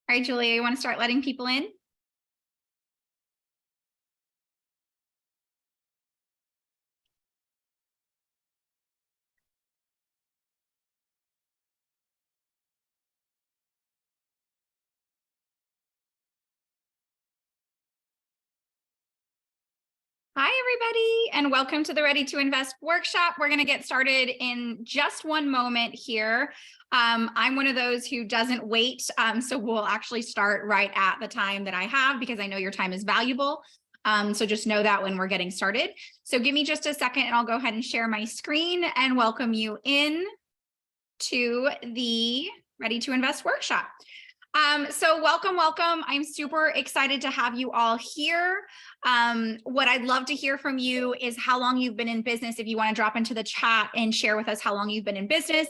All right, Julia, you want to start letting people in? Hi, everybody, and welcome to the Ready to Invest workshop. We're going to get started in just one moment here. I'm one of those who doesn't wait, so we'll actually start right at the time that I have because I know your time is valuable. So just know that when we're getting started. So give me just a second and I'll go ahead and share my screen and welcome you in to the Ready to Invest workshop. So welcome. I'm super excited to have you all here. What I'd love to hear from you is how long you've been in business. If you want to drop into the chat and share with us how long you've been in business.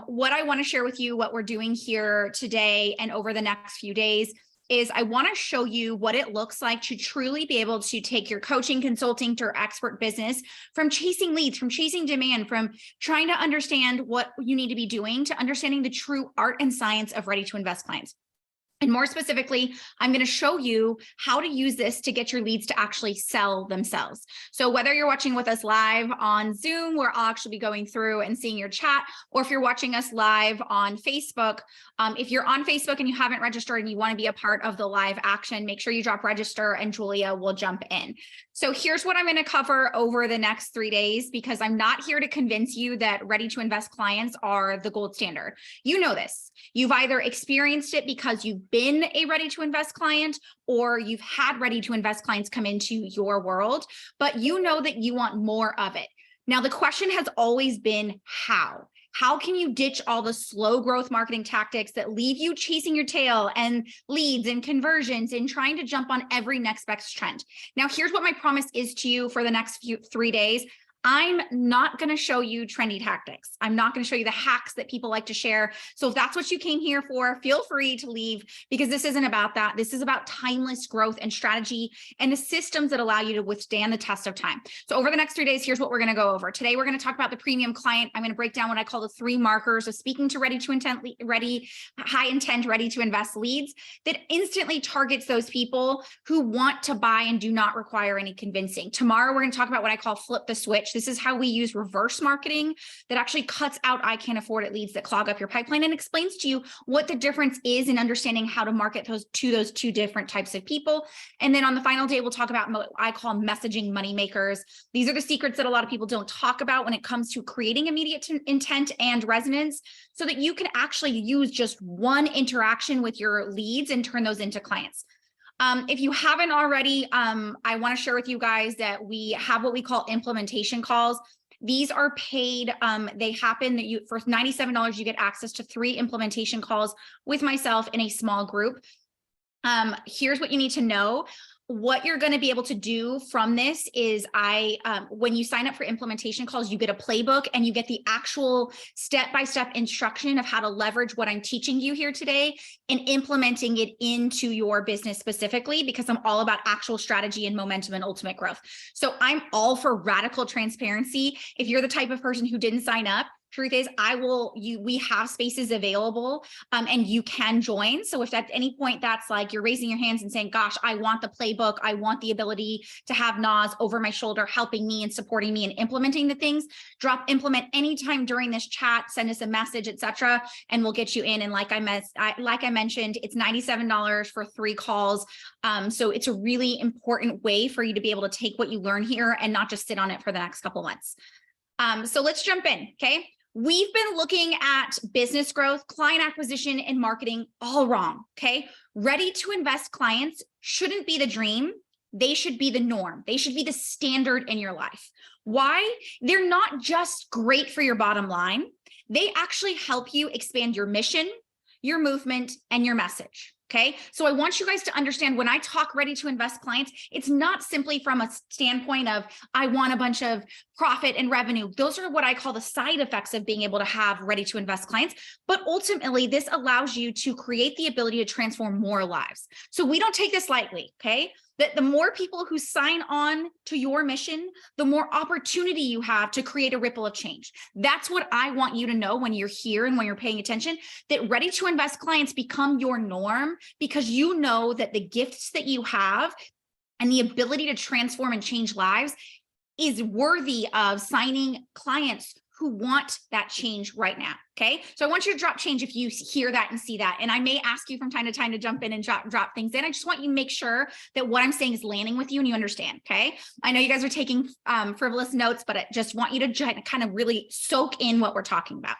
What I want to share with you, what we're doing here today and over the next few days is I want to show you what it looks like to truly be able to take your coaching, consulting to expert business from chasing leads, from chasing demand, from trying to understand what you need to be doing to understanding the true art and science of ready to invest clients. And more specifically, I'm going to show you how to use this to get your leads to actually sell themselves. So whether you're watching with us live on Zoom, where I'll actually be going through and seeing your chat, or if you're watching us live on Facebook, if you're on Facebook and you haven't registered and you want to be a part of the live action, make sure you drop register and Julia will jump in. So here's what I'm going to cover over the next 3 days, because I'm not here to convince you that ready to invest clients are the gold standard. You know this. You've either experienced it because you've been a ready to invest client, or you've had ready to invest clients come into your world, but you know that you want more of it. Now, the question has always been how? How can you ditch all the slow growth marketing tactics that leave you chasing your tail and leads and conversions and trying to jump on every next best trend? Now, here's what my promise is to you for the next 3 days. I'm not going to show you trendy tactics. I'm not going to show you the hacks that people like to share. So if that's what you came here for, feel free to leave, because this isn't about that. This is about timeless growth and strategy and the systems that allow you to withstand the test of time. So over the next 3 days, here's what we're going to go over. Today, we're going to talk about the premium client. I'm going to break down what I call the 3 markers of speaking to high intent, ready to invest leads that instantly targets those people who want to buy and do not require any convincing. Tomorrow, we're going to talk about what I call flip the switch. This is how we use reverse marketing that actually cuts out I can't afford it leads that clog up your pipeline and explains to you what the difference is in understanding how to market those 2 different types of people. And then on the final day, we'll talk about what I call messaging money makers. These are the secrets that a lot of people don't talk about when it comes to creating immediate intent and resonance, so that you can actually use just one interaction with your leads and turn those into clients. If you haven't already, I want to share with you guys that we have what we call implementation calls. These are paid. They happen that for $97, you get access to 3 implementation calls with myself in a small group. Here's what you need to know. What you're going to be able to do from this is when you sign up for implementation calls, you get a playbook and you get the actual step-by-step instruction of how to leverage what I'm teaching you here today and implementing it into your business specifically, because I'm all about actual strategy and momentum and ultimate growth. So I'm all for radical transparency. If you're the type of person who didn't sign up, truth is, we have spaces available and you can join. So if at any point that's like you're raising your hands and saying, gosh, I want the playbook, I want the ability to have Nas over my shoulder, helping me and supporting me and implementing the things, implement anytime during this chat, send us a message, etc., and we'll get you in. And like I mentioned, it's $97 for 3 calls. So it's a really important way for you to be able to take what you learn here and not just sit on it for the next couple months. So let's jump in, okay? We've been looking at business growth, client acquisition, and marketing all wrong, okay? Ready to invest clients shouldn't be the dream. They should be the norm. They should be the standard in your life. Why? They're not just great for your bottom line. They actually help you expand your mission, your movement, and your message. Okay, so I want you guys to understand when I talk ready to invest clients, it's not simply from a standpoint of I want a bunch of profit and revenue. Those are what I call the side effects of being able to have ready to invest clients. But ultimately, this allows you to create the ability to transform more lives. So we don't take this lightly. Okay. that the more people who sign on to your mission, the more opportunity you have to create a ripple of change. That's what I want you to know when you're here and when you're paying attention, that Ready to Invest clients become your norm because you know that the gifts that you have and the ability to transform and change lives is worthy of signing clients who want that change right now, okay? So I want you to drop change if you hear that and see that. And I may ask you from time to time to jump in and drop things in. I just want you to make sure that what I'm saying is landing with you and you understand, okay? I know you guys are taking frivolous notes, but I just want you to kind of really soak in what we're talking about.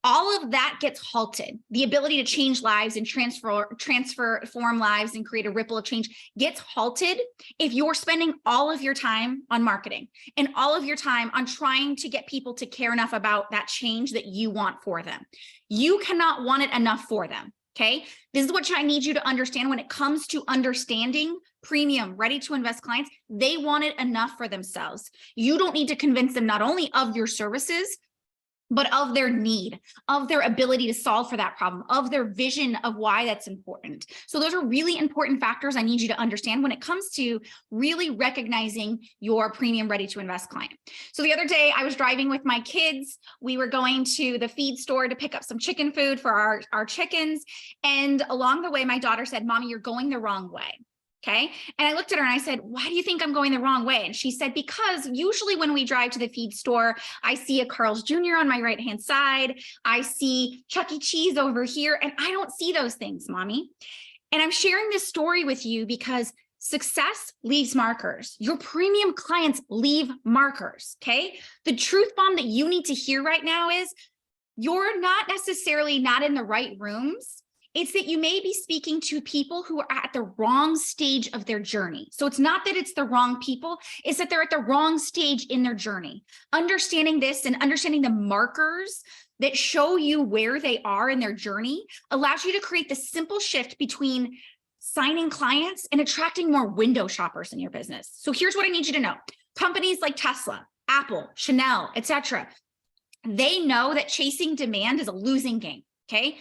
All of that gets halted. The ability to change lives and transform lives and create a ripple of change gets halted if you're spending all of your time on marketing and all of your time on trying to get people to care enough about that change that you want for them. You cannot want it enough for them, okay? This is what I need you to understand when it comes to understanding premium Ready to Invest clients. They want it enough for themselves. You don't need to convince them not only of your services, but of their need, of their ability to solve for that problem, of their vision of why that's important. So those are really important factors I need you to understand when it comes to really recognizing your premium Ready to Invest client. So the other day I was driving with my kids. We were going to the feed store to pick up some chicken food for our chickens. And along the way, my daughter said, "Mommy, you're going the wrong way." Okay. And I looked at her and I said, "Why do you think I'm going the wrong way?" And she said, "Because usually when we drive to the feed store, I see a Carl's Jr. on my right-hand side. I see Chuck E. Cheese over here, and I don't see those things, Mommy." And I'm sharing this story with you because success leaves markers. Your premium clients leave markers. Okay. The truth bomb that you need to hear right now is you're not necessarily not in the right rooms. It's that you may be speaking to people who are at the wrong stage of their journey. So it's not that it's the wrong people, it's that they're at the wrong stage in their journey. Understanding this and understanding the markers that show you where they are in their journey allows you to create the simple shift between signing clients and attracting more window shoppers in your business. So here's what I need you to know. Companies like Tesla, Apple, Chanel, etc., they know that chasing demand is a losing game, okay?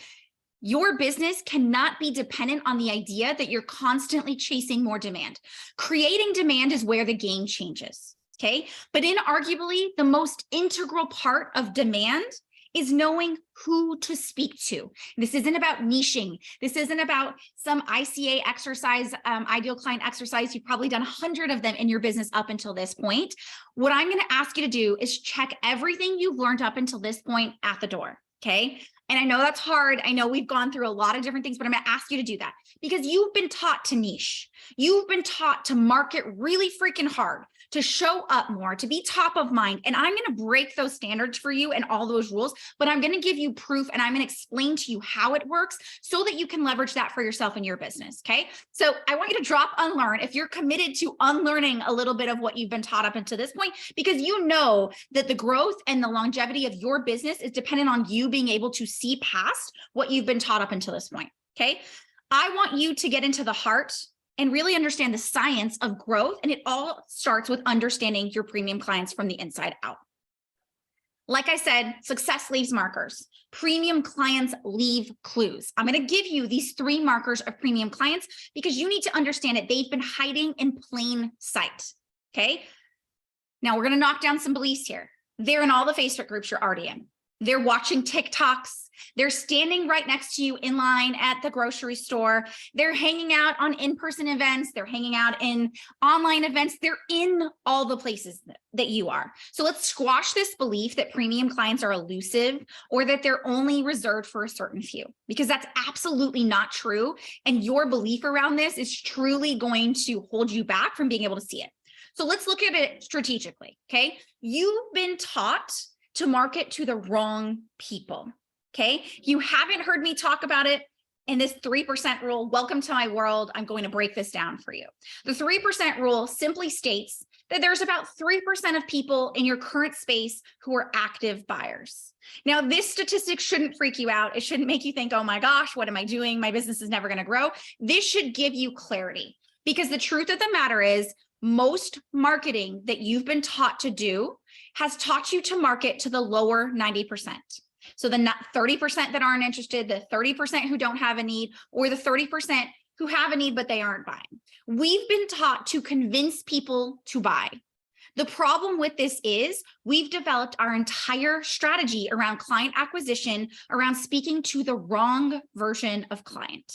Your business cannot be dependent on the idea that you're constantly chasing more demand. Creating demand is where the game changes, okay? But inarguably, the most integral part of demand is knowing who to speak to. This isn't about niching. This isn't about some ICA exercise, ideal client exercise. You've probably done 100 of them in your business up until this point. What I'm going to ask you to do is check everything you've learned up until this point at the door, okay? And I know that's hard. I know we've gone through a lot of different things, but I'm going to ask you to do that because you've been taught to niche. You've been taught to market really freaking hard, to show up more, to be top of mind. And I'm going to break those standards for you and all those rules, but I'm going to give you proof and I'm going to explain to you how it works so that you can leverage that for yourself in your business. Okay. So I want you to drop unlearn if you're committed to unlearning a little bit of what you've been taught up until this point, because you know that the growth and the longevity of your business is dependent on you being able to see past what you've been taught up until this point. Okay. I want you to get into the heart and really understand the science of growth. And it all starts with understanding your premium clients from the inside out. Like I said, success leaves markers. Premium clients leave clues. I'm going to give you these 3 markers of premium clients because you need to understand that they've been hiding in plain sight. Okay. Now we're going to knock down some beliefs here. They're in all the Facebook groups you're already in. They're watching TikToks. They're standing right next to you in line at the grocery store. They're hanging out on in-person events. They're hanging out in online events. They're in all the places that you are. So let's squash this belief that premium clients are elusive or that they're only reserved for a certain few, because that's absolutely not true. And your belief around this is truly going to hold you back from being able to see it. So let's look at it strategically, okay? You've been taught to market to the wrong people, okay? You haven't heard me talk about it in this 3% rule. Welcome to my world. I'm going to break this down for you. The 3% rule simply states that there's about 3% of people in your current space who are active buyers. Now, this statistic shouldn't freak you out. It shouldn't make you think, oh my gosh, what am I doing? My business is never going to grow. This should give you clarity, because the truth of the matter is most marketing that you've been taught to do has taught you to market to the lower 90%. So the 30% that aren't interested, the 30% who don't have a need, or the 30% who have a need, but they aren't buying. We've been taught to convince people to buy. The problem with this is we've developed our entire strategy around client acquisition, around speaking to the wrong version of client.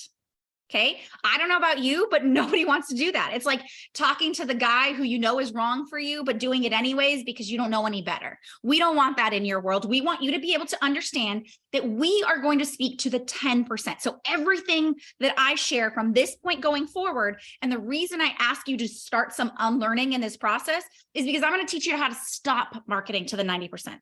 Okay. I don't know about you, but nobody wants to do that. It's like talking to the guy who you know is wrong for you, but doing it anyways because you don't know any better. We don't want that in your world. We want you to be able to understand that we are going to speak to the 10%. So everything that I share from this point going forward, and the reason I ask you to start some unlearning in this process is because I'm going to teach you how to stop marketing to the 90%.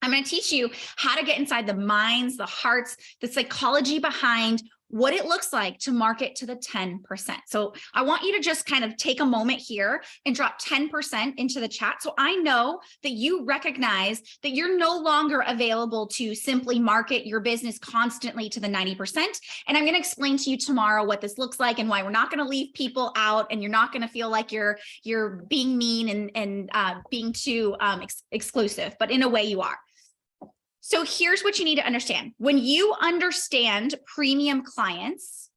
I'm going to teach you how to get inside the minds, the hearts, the psychology behind what it looks like to market to the 10%. So I want you to just kind of take a moment here and drop 10% into the chat. So I know that you recognize that you're no longer available to simply market your business constantly to the 90%. And I'm going to explain to you tomorrow what this looks like and why we're not going to leave people out, and you're not going to feel like you're being mean and being too exclusive, but in a way you are. So here's what you need to understand. When you understand premium clients,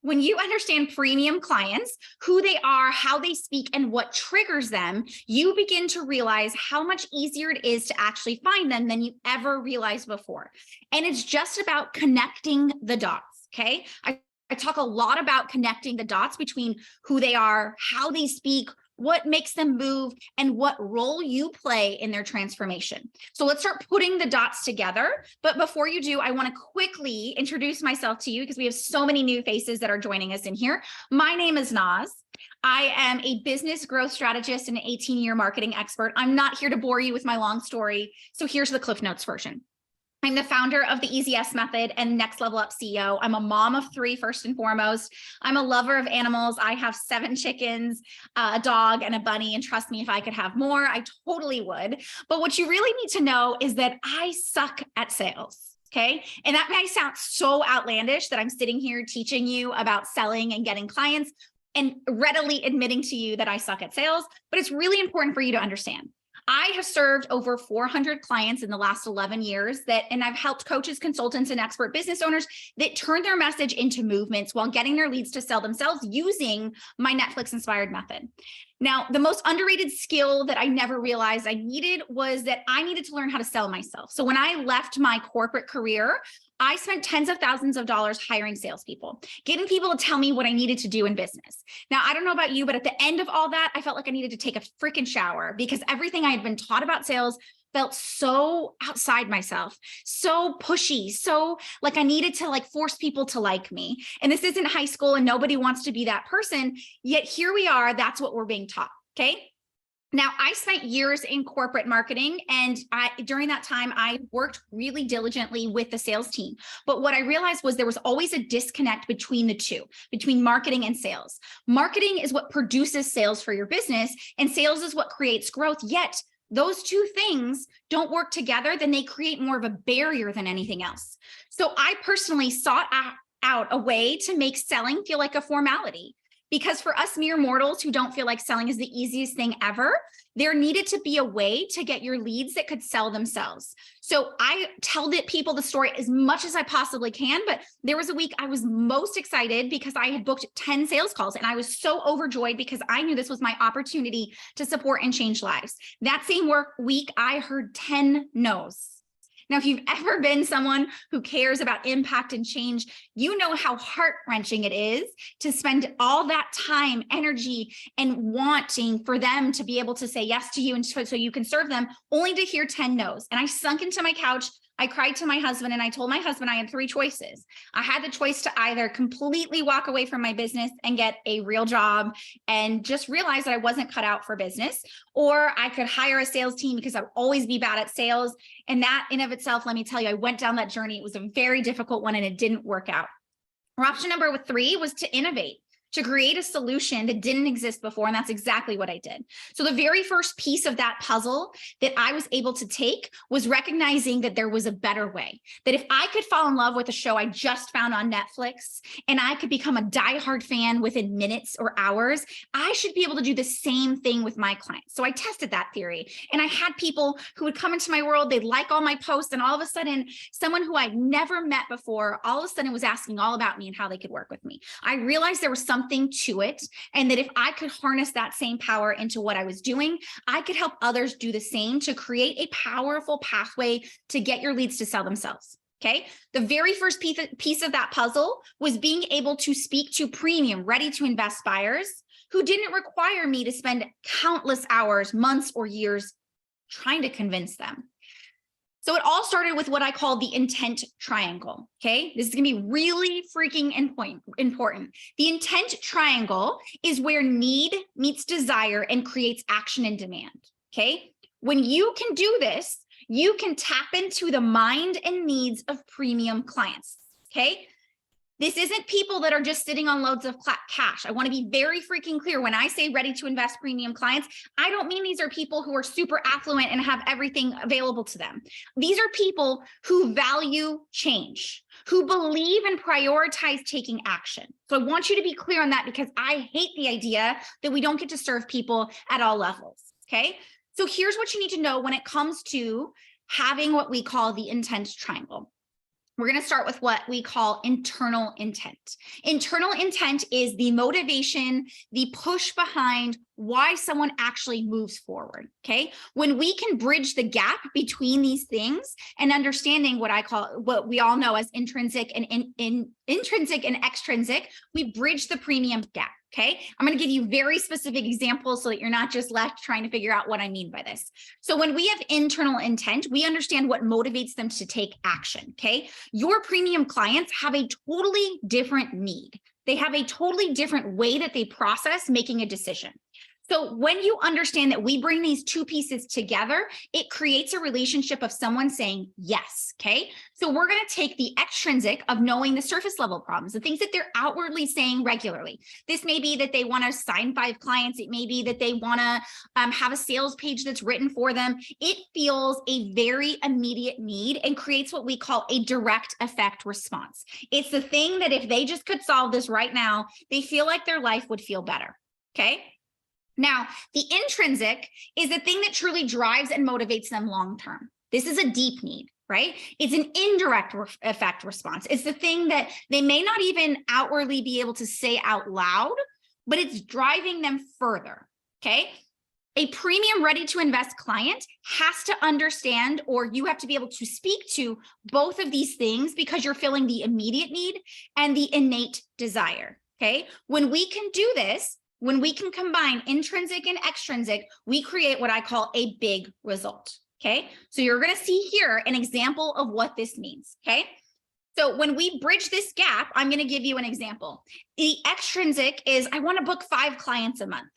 when you understand premium clients, who they are, how they speak, and what triggers them, you begin to realize how much easier it is to actually find them than you ever realized before. And it's just about connecting the dots, okay? I talk a lot about connecting the dots between who they are, how they speak, what makes them move, and what role you play in their transformation. So let's start putting the dots together. But before you do, I want to quickly introduce myself to you because we have so many new faces that are joining us in here. My name is Naz. I am a business growth strategist and an 18-year marketing expert. I'm not here to bore you with my long story. So here's the Cliff Notes version. I'm the founder of the Easy Yes Method and Next Level Up CEO. I'm a mom of 3, first and foremost. I'm a lover of animals. I have 7 chickens, a dog, and a bunny. And trust me, if I could have more, I totally would. But what you really need to know is that I suck at sales. Okay. And that may sound so outlandish that I'm sitting here teaching you about selling and getting clients and readily admitting to you that I suck at sales, but it's really important for you to understand. I have served over 400 clients in the last 11 years and I've helped coaches, consultants, and expert business owners that turn their message into movements while getting their leads to sell themselves using my Netflix inspired method. Now, the most underrated skill that I never realized I needed was that I needed to learn how to sell myself. So when I left my corporate career, I spent tens of thousands of dollars hiring salespeople, getting people to tell me what I needed to do in business. Now, I don't know about you, but at the end of all that, I felt like I needed to take a freaking shower because everything I had been taught about sales felt so outside myself, so pushy, so like I needed to force people to like me. And this isn't high school and nobody wants to be that person. Yet here we are, that's what we're being taught, okay? Now, I spent years in corporate marketing, and during that time, I worked really diligently with the sales team. But what I realized was there was always a disconnect between the two, between marketing and sales. Marketing is what produces sales for your business, and sales is what creates growth. Yet, those two things don't work together, then they create more of a barrier than anything else. So I personally sought out a way to make selling feel like a formality. Because for us mere mortals who don't feel like selling is the easiest thing ever, there needed to be a way to get your leads that could sell themselves. So I tell people the story as much as I possibly can, but there was a week I was most excited because I had booked 10 sales calls and I was so overjoyed because I knew this was my opportunity to support and change lives. That same week, I heard 10 no's. Now, if you've ever been someone who cares about impact and change, you know how heart-wrenching it is to spend all that time, energy, and wanting for them to be able to say yes to you and so you can serve them, only to hear 10 no's. And I sunk into my couch, I cried to my husband, and I told my husband I had 3 choices. I had the choice to either completely walk away from my business and get a real job and just realize that I wasn't cut out for business, or I could hire a sales team because I'd always be bad at sales. And that in of itself, let me tell you, I went down that journey. It was a very difficult one and it didn't work out. Or option number 3 was to innovate, to create a solution that didn't exist before. And that's exactly what I did. So the very first piece of that puzzle that I was able to take was recognizing that there was a better way, that if I could fall in love with a show I just found on Netflix and I could become a diehard fan within minutes or hours, I should be able to do the same thing with my clients. So I tested that theory, and I had people who would come into my world, they'd like all my posts, and all of a sudden, someone who I'd never met before, all of a sudden was asking all about me and how they could work with me. I realized there was something to it, and that if I could harness that same power into what I was doing, I could help others do the same to create a powerful pathway to get your leads to sell themselves. Okay. The very first piece of that puzzle was being able to speak to premium, ready to invest buyers who didn't require me to spend countless hours, months, or years trying to convince them. So it all started with what I call the intent triangle, okay? This is gonna be really freaking important. The intent triangle is where need meets desire and creates action and demand, okay? When you can do this, you can tap into the mind and needs of premium clients, okay? This isn't people that are just sitting on loads of cash. I want to be very freaking clear. When I say ready to invest premium clients, I don't mean these are people who are super affluent and have everything available to them. These are people who value change, who believe and prioritize taking action. So I want you to be clear on that, because I hate the idea that we don't get to serve people at all levels, okay? So here's what you need to know when it comes to having what we call the intent triangle. We're going to start with what we call internal intent. Internal intent is the motivation, the push behind why someone actually moves forward, okay? When we can bridge the gap between these things and understanding what we all know as intrinsic and intrinsic and extrinsic, we bridge the premium gap. Okay, I'm going to give you very specific examples so that you're not just left trying to figure out what I mean by this. So when we have internal intent, we understand what motivates them to take action. Okay, your premium clients have a totally different need. They have a totally different way that they process making a decision. So when you understand that we bring these two pieces together, it creates a relationship of someone saying yes, okay? So we're going to take the extrinsic of knowing the surface level problems, the things that they're outwardly saying regularly. This may be that they want to sign 5 clients. It may be that they want to have a sales page that's written for them. It feels a very immediate need and creates what we call a direct effect response. It's the thing that if they just could solve this right now, they feel like their life would feel better, okay? Now, the intrinsic is the thing that truly drives and motivates them long-term. This is a deep need, right? It's an indirect effect response. It's the thing that they may not even outwardly be able to say out loud, but it's driving them further, okay? A premium ready to invest client has to understand, or you have to be able to speak to both of these things, because you're filling the immediate need and the innate desire, okay? When we can do this, when we can combine intrinsic and extrinsic, we create what I call a big result, okay? So you're gonna see here an example of what this means, okay? So when we bridge this gap, I'm gonna give you an example. The extrinsic is I wanna book 5 clients a month.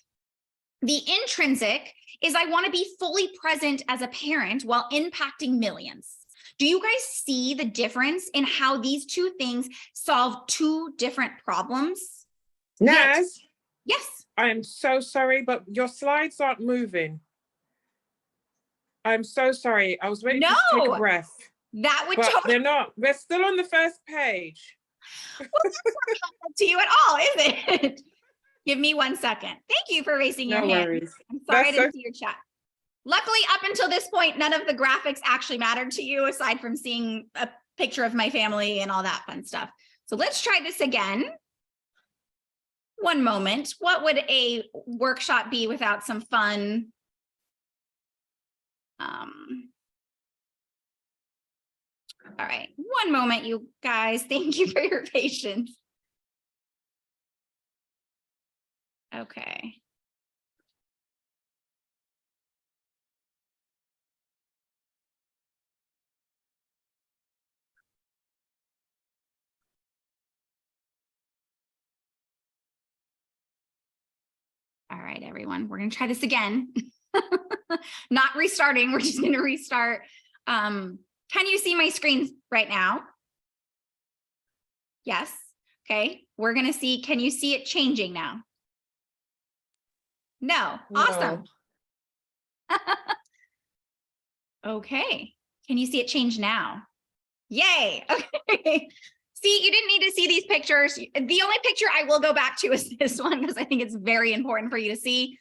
The intrinsic is I wanna be fully present as a parent while impacting millions. Do you guys see the difference in how these two things solve two different problems? Naz? Yes. I am so sorry, but your slides aren't moving. I'm so sorry. I was ready to take a breath. That would but totally... They're not. We're still on the first page. Well, that's not helpful to you at all, is it? Give me 1 second. Thank you for raising your hand. Worries. I'm sorry I didn't see your chat. Luckily, up until this point, none of the graphics actually mattered to you, aside from seeing a picture of my family and all that fun stuff. So let's try this again. 1 moment. What would a workshop be without some fun? All right, 1 moment, you guys. Thank you for your patience. Okay. All right, everyone, we're going to try this again. Not restarting, we're just going to restart. Can you see my screen right now? Yes. Okay, we're going to see, can you see it changing now? No. Awesome. Okay. Can you see it change now? Yay. Okay. See, you didn't need to see these pictures. The only picture I will go back to is this one because I think it's very important for you to see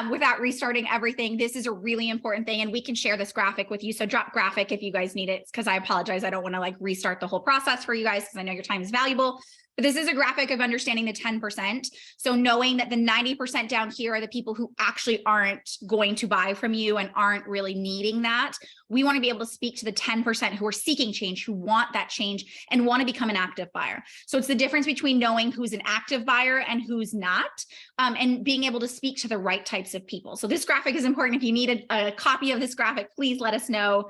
without restarting everything. This is a really important thing, and we can share this graphic with you. So drop graphic if you guys need it, because I apologize. I don't want to like restart the whole process for you guys because I know your time is valuable. But this is a graphic of understanding the 10%. So knowing that the 90% down here are the people who actually aren't going to buy from you and aren't really needing that. We want to be able to speak to the 10% who are seeking change, who want that change and want to become an active buyer. So it's the difference between knowing who's an active buyer and who's not, and being able to speak to the right types of people. So this graphic is important. If you need a copy of this graphic, please let us know.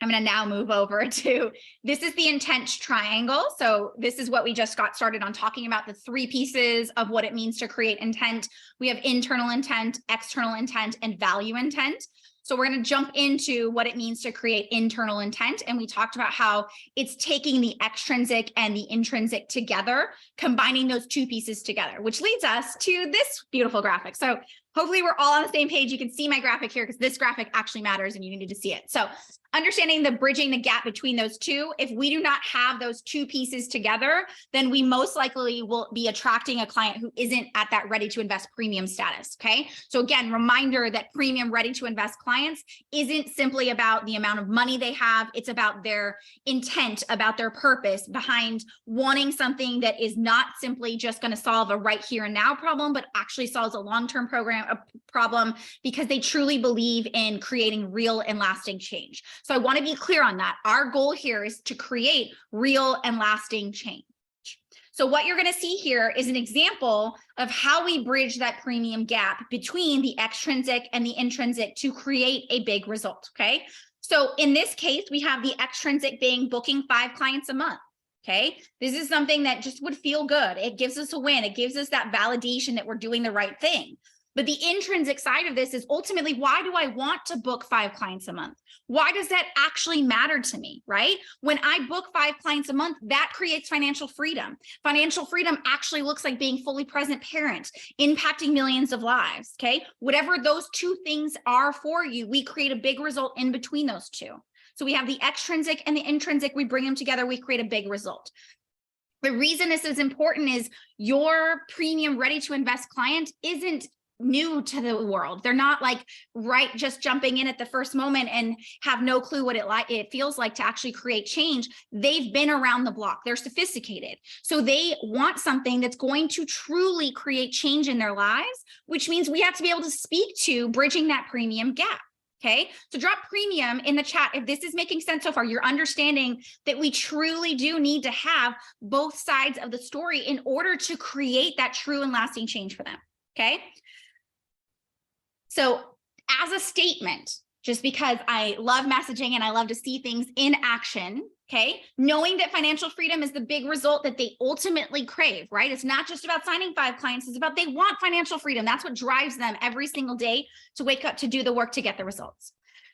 I'm going to now move over to, this is the intent triangle. So this is what we just got started on talking about, the 3 pieces of what it means to create intent. We have internal intent, external intent, and value intent. So we're going to jump into what it means to create internal intent. And we talked about how it's taking the extrinsic and the intrinsic together, combining those 2 pieces together, which leads us to this beautiful graphic. So hopefully we're all on the same page. You can see my graphic here because this graphic actually matters and you needed to see it. So understanding the bridging the gap between those 2, if we do not have those 2 pieces together, then we most likely will be attracting a client who isn't at that ready to invest premium status. Okay. So again, reminder that premium ready to invest clients isn't simply about the amount of money they have. It's about their intent, about their purpose behind wanting something that is not simply just going to solve a right here and now problem, but actually solves a long-term problem because they truly believe in creating real and lasting change. So I want to be clear on that. Our goal here is to create real and lasting change. So what you're going to see here is an example of how we bridge that premium gap between the extrinsic and the intrinsic to create a big result. Okay. So in this case, we have the extrinsic being booking 5 clients a month. Okay. This is something that just would feel good. It gives us a win. It gives us that validation that we're doing the right thing. But the intrinsic side of this is ultimately, why do I want to book 5 clients a month? Why does that actually matter to me, right? When I book 5 clients a month, that creates financial freedom. Financial freedom actually looks like being fully present parent, impacting millions of lives, okay? Whatever those 2 things are for you, we create a big result in between those 2. So we have the extrinsic and the intrinsic, we bring them together, we create a big result. The reason this is important is your premium ready to invest client isn't new to the world. They're not like just jumping in at the first moment and have no clue what it feels like to actually create change. They've been around the block. They're sophisticated. So they want something that's going to truly create change in their lives, which means we have to be able to speak to bridging that premium gap. Okay, so drop premium in the chat if this is making sense so far. You're understanding that we truly do need to have both sides of the story in order to create that true and lasting change for them. Okay. So as a statement, just because I love messaging and I love to see things in action, okay, knowing that financial freedom is the big result that they ultimately crave, right? It's not just about signing 5 clients, it's about they want financial freedom. That's what drives them every single day to wake up to do the work to get the results.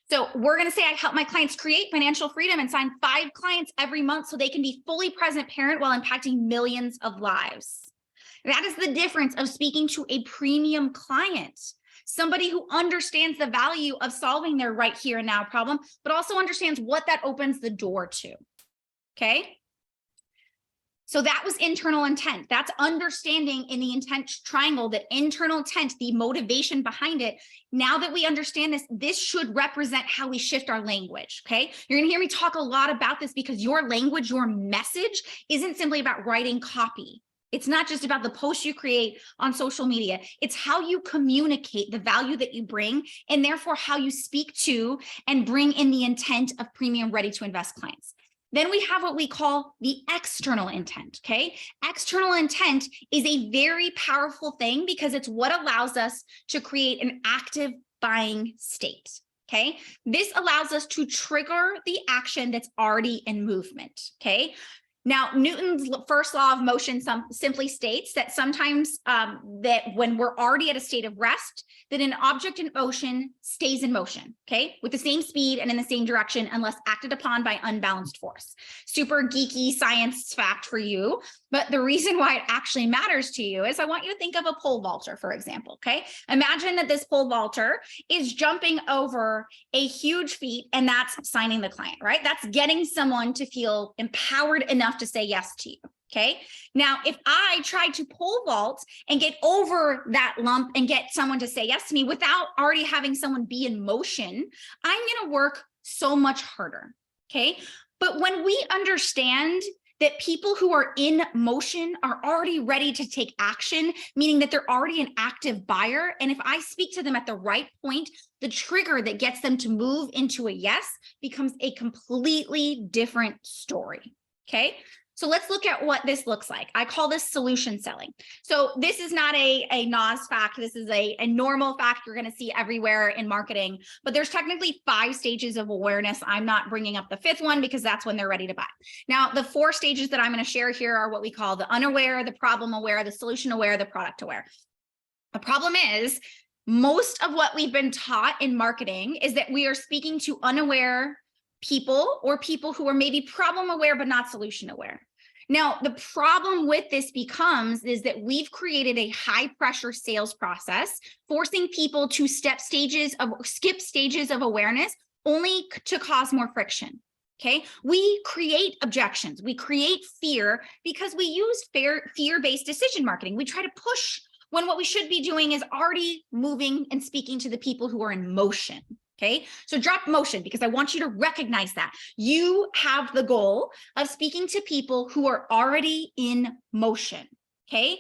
So we're going to say I help my clients create financial freedom and sign 5 clients every month so they can be fully present parent while impacting millions of lives. That is the difference of speaking to a premium client. Somebody who understands the value of solving their right here and now problem, but also understands what that opens the door to. Okay. So that was internal intent. That's understanding in the intent triangle that internal intent, the motivation behind it. Now that we understand this, this should represent how we shift our language. Okay. You're going to hear me talk a lot about this because your language, your message isn't simply about writing copy. It's not just about the posts you create on social media. It's how you communicate the value that you bring and therefore how you speak to and bring in the intent of premium ready to invest clients. Then we have what we call the external intent, okay? External intent is a very powerful thing because it's what allows us to create an active buying state, okay? This allows us to trigger the action that's already in movement, okay? Now, Newton's first law of motion simply states that sometimes that when we're already at a state of rest, that an object in motion stays in motion, okay, with the same speed and in the same direction unless acted upon by unbalanced force. Super geeky science fact for you, but the reason why it actually matters to you is I want you to think of a pole vaulter, for example, okay? Imagine that this pole vaulter is jumping over a huge feat, and that's signing the client, right? That's getting someone to feel empowered enough to say yes to you. Okay. Now, if I try to pole vault and get over that lump and get someone to say yes to me without already having someone be in motion, I'm going to work so much harder. Okay. But when we understand that people who are in motion are already ready to take action, meaning that they're already an active buyer, and if I speak to them at the right point, the trigger that gets them to move into a yes becomes a completely different story. Okay. So let's look at what this looks like. I call this solution selling. So this is not a NOS fact. This is a normal fact you're going to see everywhere in marketing, but there's technically 5 stages of awareness. I'm not bringing up the 5th one because that's when they're ready to buy. Now, the 4 stages that I'm going to share here are what we call the unaware, the problem aware, the solution aware, the product aware. The problem is most of what we've been taught in marketing is that we are speaking to unaware people or people who are maybe problem aware but not solution aware. Now, the problem with this is that we've created a high pressure sales process, forcing people to skip stages of awareness only to cause more friction. Okay, we create objections, we create fear because we use fear-based decision marketing. We try to push when what we should be doing is already moving and speaking to the people who are in motion. Okay, so drop motion because I want you to recognize that you have the goal of speaking to people who are already in motion. Okay,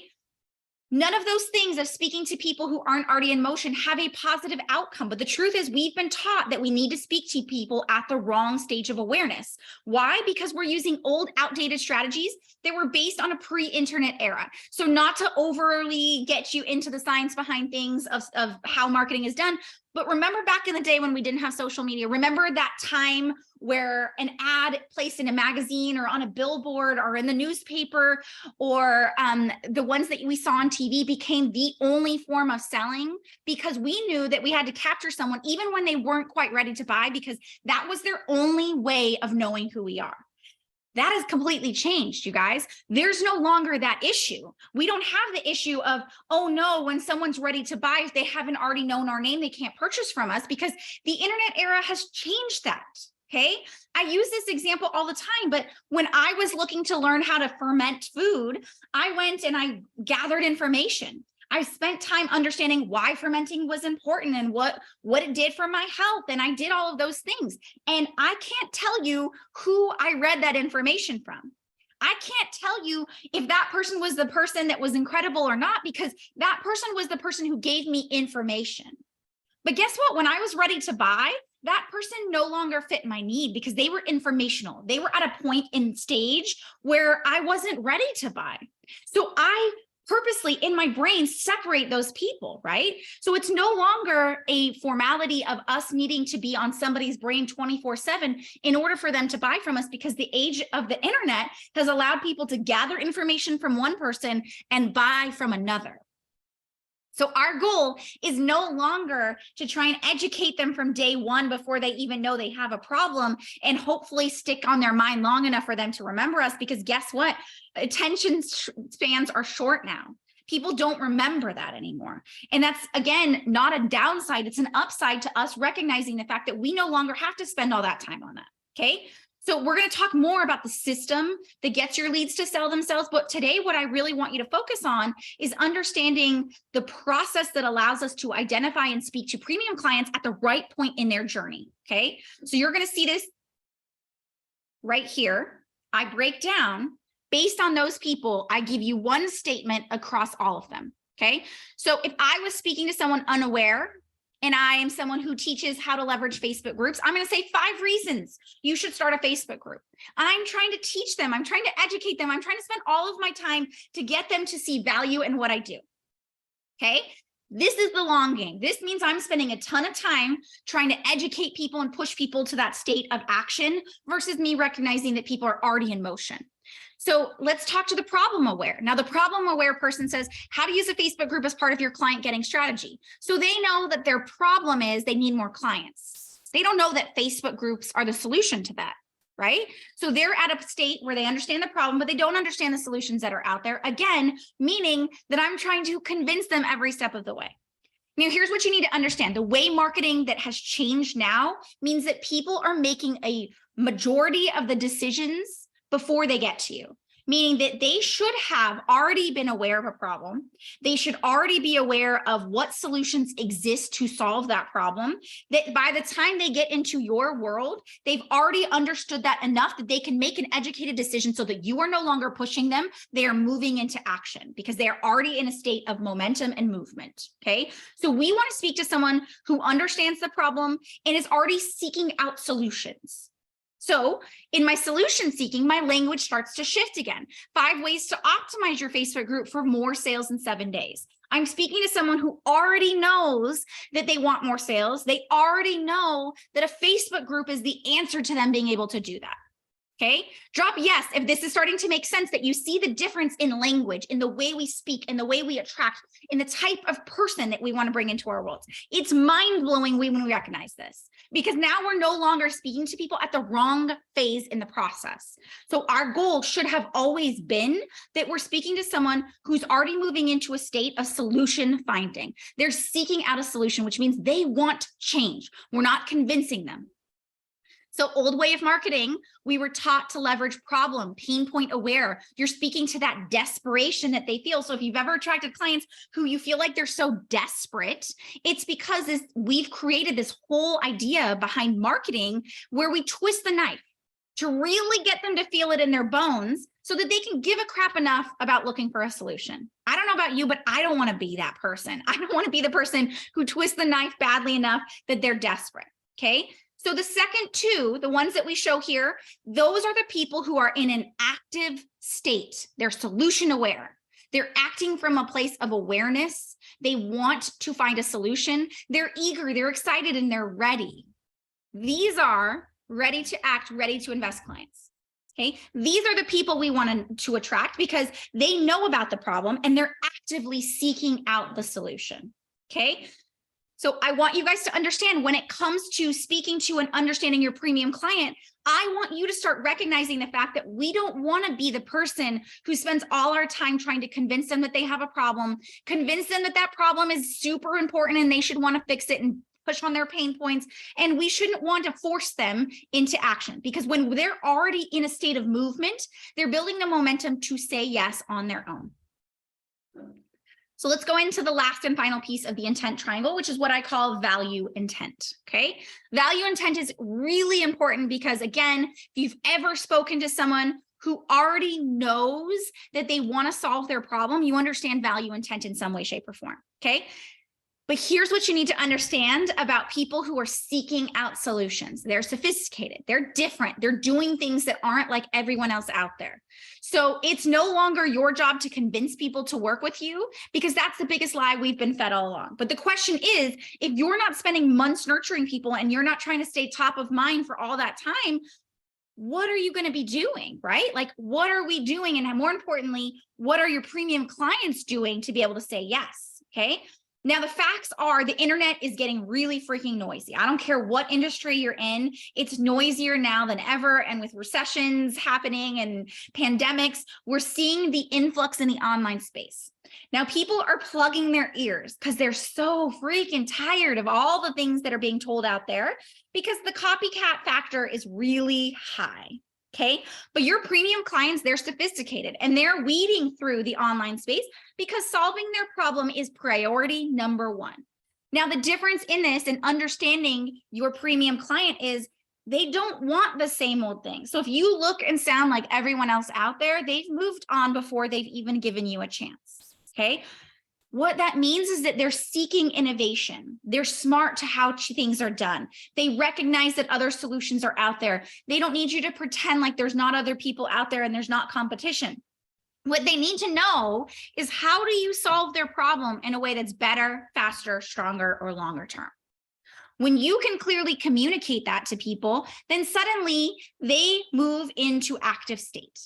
none of those things of speaking to people who aren't already in motion have a positive outcome. But the truth is we've been taught that we need to speak to people at the wrong stage of awareness. Why? Because we're using old, outdated strategies that were based on a pre-internet era. So not to overly get you into the science behind things of how marketing is done, but remember back in the day when we didn't have social media, remember that time where an ad placed in a magazine or on a billboard or in the newspaper or the ones that we saw on TV became the only form of selling because we knew that we had to capture someone even when they weren't quite ready to buy because that was their only way of knowing who we are. That has completely changed, you guys. There's no longer that issue. We don't have the issue of, oh no, when someone's ready to buy, if they haven't already known our name, they can't purchase from us because the internet era has changed that, okay? I use this example all the time, but when I was looking to learn how to ferment food, I went and I gathered information. I spent time understanding why fermenting was important and what it did for my health. And I did all of those things. And I can't tell you who I read that information from. I can't tell you if that person was the person that was incredible or not, because that person was the person who gave me information. But guess what? When I was ready to buy, that person no longer fit my need because they were informational. They were at a point in stage where I wasn't ready to buy. So I purposely in my brain separate those people, right? So it's no longer a formality of us needing to be on somebody's brain 24/7 in order for them to buy from us because the age of the internet has allowed people to gather information from one person and buy from another. So our goal is no longer to try and educate them from day one before they even know they have a problem and hopefully stick on their mind long enough for them to remember us because guess what? Attention spans are short now. People don't remember that anymore. And that's, again, not a downside. It's an upside to us recognizing the fact that we no longer have to spend all that time on that, okay? So we're going to talk more about the system that gets your leads to sell themselves. But today, what I really want you to focus on is understanding the process that allows us to identify and speak to premium clients at the right point in their journey. Okay. So you're going to see this right here. I break down based on those people. I give you one statement across all of them. Okay. So if I was speaking to someone unaware, and I am someone who teaches how to leverage Facebook groups, I'm going to say 5 reasons you should start a Facebook group. I'm trying to teach them. I'm trying to educate them. I'm trying to spend all of my time to get them to see value in what I do. Okay. This is the long game. This means I'm spending a ton of time trying to educate people and push people to that state of action versus me recognizing that people are already in motion. So let's talk to the problem aware. Now, the problem aware person says, how to use a Facebook group as part of your client getting strategy. So they know that their problem is they need more clients. They don't know that Facebook groups are the solution to that, right? So they're at a state where they understand the problem, but they don't understand the solutions that are out there. Again, meaning that I'm trying to convince them every step of the way. Now, here's what you need to understand. The way marketing that has changed now means that people are making a majority of the decisions before they get to you, meaning that they should have already been aware of a problem. They should already be aware of what solutions exist to solve that problem, that by the time they get into your world, they've already understood that enough that they can make an educated decision so that you are no longer pushing them. They are moving into action because they are already in a state of momentum and movement, okay? So we want to speak to someone who understands the problem and is already seeking out solutions. So in my solution seeking, my language starts to shift again. 5 ways to optimize your Facebook group for more sales in 7 days. I'm speaking to someone who already knows that they want more sales. They already know that a Facebook group is the answer to them being able to do that. Okay, drop yes if this is starting to make sense, that you see the difference in language, in the way we speak, in the way we attract, in the type of person that we want to bring into our worlds. It's mind-blowing when we recognize this, because now we're no longer speaking to people at the wrong phase in the process. So our goal should have always been that we're speaking to someone who's already moving into a state of solution finding. They're seeking out a solution, which means they want change. We're not convincing them. So old way of marketing, we were taught to leverage problem, pain point aware. You're speaking to that desperation that they feel. So if you've ever attracted clients who you feel like they're so desperate, it's because we've created this whole idea behind marketing where we twist the knife to really get them to feel it in their bones so that they can give a crap enough about looking for a solution. I don't know about you, but I don't want to be that person. I don't want to be the person who twists the knife badly enough that they're desperate, okay? So the second two, the ones that we show here, those are the people who are in an active state. They're solution aware. They're acting from a place of awareness. They want to find a solution. They're eager, they're excited, and they're ready. These are ready to act, ready to invest clients. Okay, these are the people we want to attract because they know about the problem and they're actively seeking out the solution. Okay. So I want you guys to understand when it comes to speaking to and understanding your premium client, I want you to start recognizing the fact that we don't want to be the person who spends all our time trying to convince them that they have a problem, convince them that that problem is super important and they should want to fix it and push on their pain points. And we shouldn't want to force them into action because when they're already in a state of movement, they're building the momentum to say yes on their own. So let's go into the last and final piece of the intent triangle, which is what I call value intent, okay? Value intent is really important because, again, if you've ever spoken to someone who already knows that they want to solve their problem, you understand value intent in some way, shape, or form, okay? But here's what you need to understand about people who are seeking out solutions. They're sophisticated, they're different, they're doing things that aren't like everyone else out there. So it's no longer your job to convince people to work with you because that's the biggest lie we've been fed all along. But the question is, if you're not spending months nurturing people and you're not trying to stay top of mind for all that time, what are you going to be doing, right? Like, what are we doing? And more importantly, what are your premium clients doing to be able to say yes, okay? Now, the facts are the internet is getting really freaking noisy. I don't care what industry you're in. It's noisier now than ever. And with recessions happening and pandemics, we're seeing the influx in the online space. Now, people are plugging their ears because they're so freaking tired of all the things that are being told out there because the copycat factor is really high. Okay, but your premium clients, they're sophisticated and they're weeding through the online space because solving their problem is priority number one. Now, the difference in this and understanding your premium client is they don't want the same old thing. So if you look and sound like everyone else out there, they've moved on before they've even given you a chance. Okay. What that means is that they're seeking innovation. They're smart to how things are done. They recognize that other solutions are out there. They don't need you to pretend like there's not other people out there and there's not competition. What they need to know is, how do you solve their problem in a way that's better, faster, stronger, or longer term? When you can clearly communicate that to people, then suddenly they move into active state.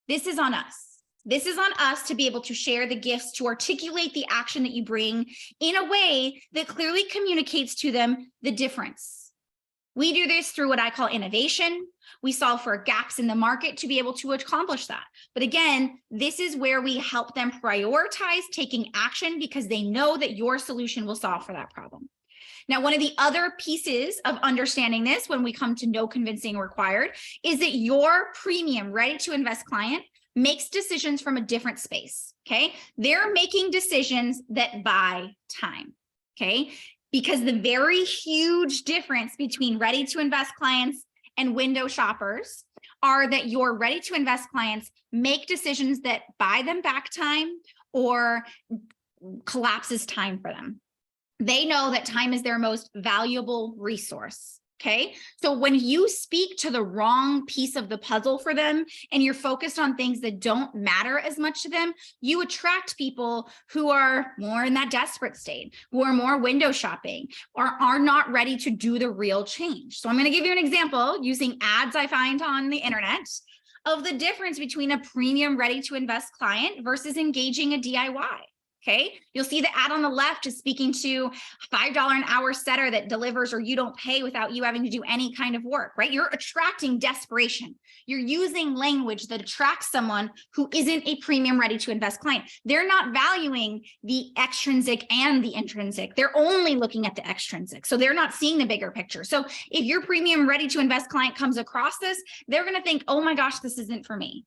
This is on us. This is on us to be able to share the gifts, to articulate the action that you bring in a way that clearly communicates to them the difference. We do this through what I call innovation. We solve for gaps in the market to be able to accomplish that. But again, this is where we help them prioritize taking action, because they know that your solution will solve for that problem. Now, one of the other pieces of understanding this when we come to no convincing required is that your premium ready to invest client makes decisions from a different space, okay? They're making decisions that buy time, okay? Because the very huge difference between ready to invest clients and window shoppers are that your ready to invest clients make decisions that buy them back time or collapses time for them. They know that time is their most valuable resource. Okay, so when you speak to the wrong piece of the puzzle for them and you're focused on things that don't matter as much to them, you attract people who are more in that desperate state, who are more window shopping, or are not ready to do the real change. So I'm going to give you an example using ads I find on the internet of the difference between a premium ready to invest client versus engaging a DIY. Okay, you'll see the ad on the left is speaking to a $5 an hour setter that delivers or you don't pay without you having to do any kind of work, right? You're attracting desperation. You're using language that attracts someone who isn't a premium ready to invest client. They're not valuing the extrinsic and the intrinsic. They're only looking at the extrinsic. So they're not seeing the bigger picture. So if your premium ready to invest client comes across this, they're going to think, oh my gosh, this isn't for me.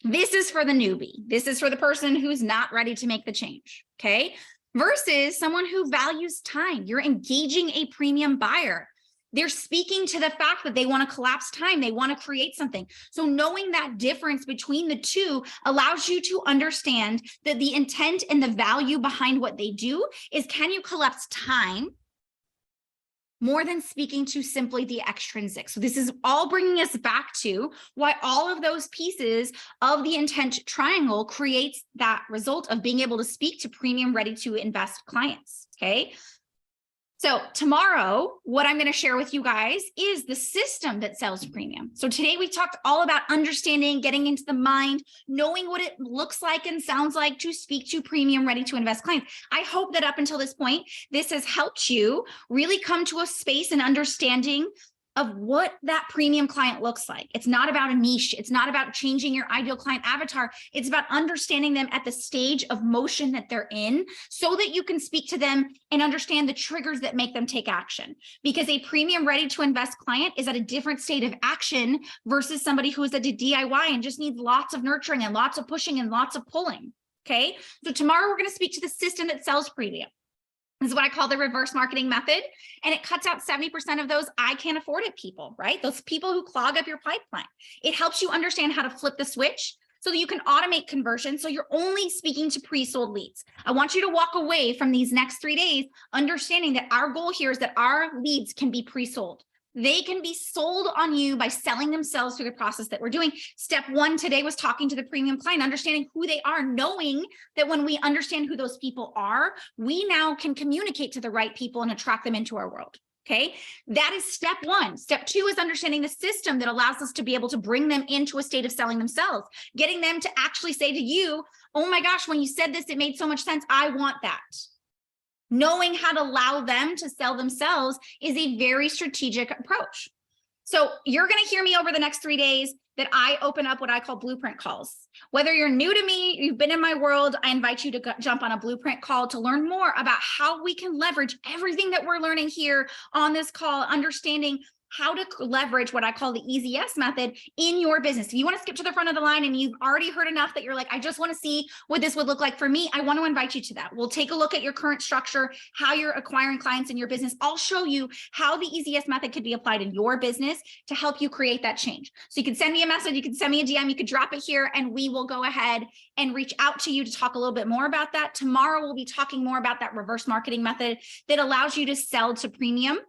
This is for the newbie. This is for the person who's not ready to make the change, okay? Versus someone who values time. You're engaging a premium buyer. They're speaking to the fact that they want to collapse time. They want to create something. So knowing that difference between the two allows you to understand that the intent and the value behind what they do is, can you collapse time more than speaking to simply the extrinsic? So this is all bringing us back to why all of those pieces of the intent triangle creates that result of being able to speak to premium ready to invest clients, okay? So tomorrow, what I'm going to share with you guys is the system that sells premium. So today we talked all about understanding, getting into the mind, knowing what it looks like and sounds like to speak to premium ready to invest clients. I hope that up until this point, this has helped you really come to a space and understanding of what that premium client looks like. It's not about a niche. It's not about changing your ideal client avatar. It's about understanding them at the stage of motion that they're in so that you can speak to them and understand the triggers that make them take action. Because a premium ready to invest client is at a different state of action versus somebody who is at a DIY and just needs lots of nurturing and lots of pushing and lots of pulling. Okay. So tomorrow we're going to speak to the system that sells premium. This is what I call the reverse marketing method. And it cuts out 70% of those I can't afford it people, right? Those people who clog up your pipeline. It helps you understand how to flip the switch so that you can automate conversion. So you're only speaking to pre-sold leads. I want you to walk away from these next 3 days understanding that our goal here is that our leads can be pre-sold. They can be sold on you by selling themselves through the process that we're doing. Step one today was talking to the premium client, understanding who they are, knowing that when we understand who those people are, we now can communicate to the right people and attract them into our world. Okay, that is step one. Step two is understanding the system that allows us to be able to bring them into a state of selling themselves, getting them to actually say to you, oh my gosh, when you said this, it made so much sense. I want that. Knowing how to allow them to sell themselves is a very strategic approach. So you're going to hear me over the next 3 days that I open up what I call blueprint calls. Whether you're new to me, you've been in my world, I invite you to jump on a blueprint call to learn more about how we can leverage everything that we're learning here on this call, understanding how to leverage what I call the Easy Yes method in your business. If you want to skip to the front of the line and you've already heard enough that you're like, I just want to see what this would look like for me, I want to invite you to that. We'll take a look at your current structure, how you're acquiring clients in your business. I'll show you how the Easy Yes method could be applied in your business to help you create that change. So you can send me a message, you can send me a DM, you could drop it here, and we will go ahead and reach out to you to talk a little bit more about that. Tomorrow, we'll be talking more about that reverse marketing method that allows you to sell to premium.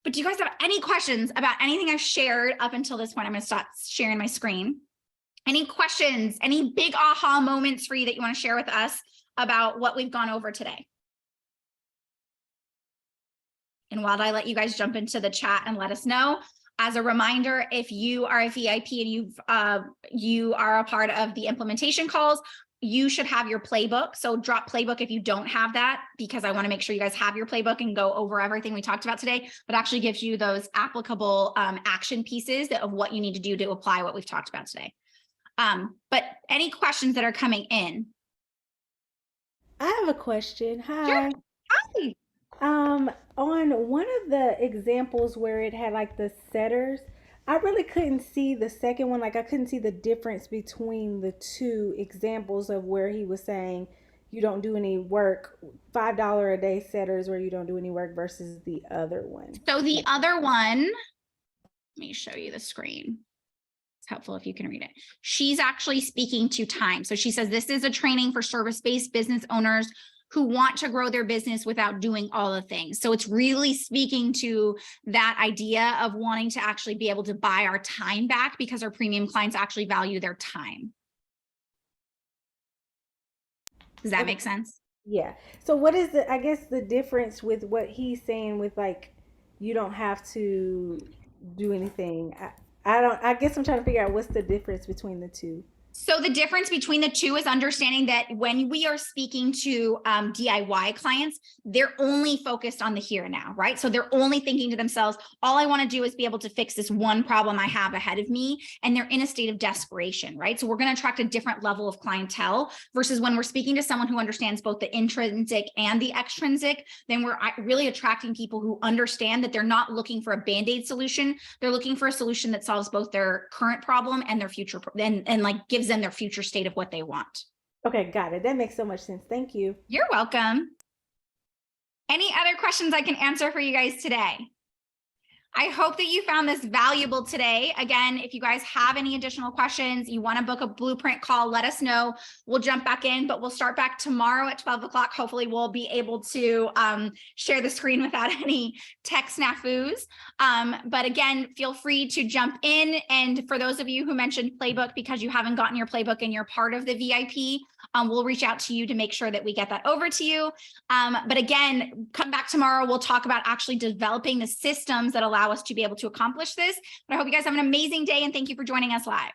But do you guys have any questions about anything I've shared up until this point? I'm going to stop sharing my screen. Any questions, any big aha moments for you that you want to share with us about what we've gone over today? And while I let you guys jump into the chat and let us know, as a reminder, if you are a VIP and you are a part of the implementation calls, you should have your playbook. So drop playbook if you don't have that, because I want to make sure you guys have your playbook and go over everything we talked about today, but actually gives you those applicable action pieces of what you need to do to apply what we've talked about today. But any questions that are coming in? I have a question. Hi. Sure. Hi. On one of the examples where it had like the setters, I really couldn't see the second one. Like I couldn't see the difference between the two examples of where he was saying you don't do any work, $5 a day setters where you don't do any work versus the other one. So the other one, let me show you the screen. It's helpful if you can read it. She's actually speaking to time. So she says, this is a training for service-based business owners who want to grow their business without doing all the things. So it's really speaking to that idea of wanting to actually be able to buy our time back, because our premium clients actually value their time. Does that make sense? Yeah. So what is I guess the difference with what he's saying with like, you don't have to do anything? I guess I'm trying to figure out what's the difference between the two. So the difference between the two is understanding that when we are speaking to DIY clients, they're only focused on the here and now, right? So they're only thinking to themselves, all I want to do is be able to fix this one problem I have ahead of me. And they're in a state of desperation, right? So we're going to attract a different level of clientele versus when we're speaking to someone who understands both the intrinsic and the extrinsic, then we're really attracting people who understand that they're not looking for a Band-Aid solution. They're looking for a solution that solves both their current problem and their future, and like gives them their future state of what they want. Okay, got it. That makes so much sense. Thank you. You're welcome. Any other questions I can answer for you guys today? I hope that you found this valuable today. Again, if you guys have any additional questions, you want to book a blueprint call, let us know. We'll jump back in, but we'll start back tomorrow at 12 o'clock. Hopefully we'll be able to share the screen without any tech snafus. But again, feel free to jump in. And for those of you who mentioned playbook, because you haven't gotten your playbook and you're part of the VIP, we'll reach out to you to make sure that we get that over to you. But again, come back tomorrow. We'll talk about actually developing the systems that allow us to be able to accomplish this. But I hope you guys have an amazing day, and thank you for joining us live.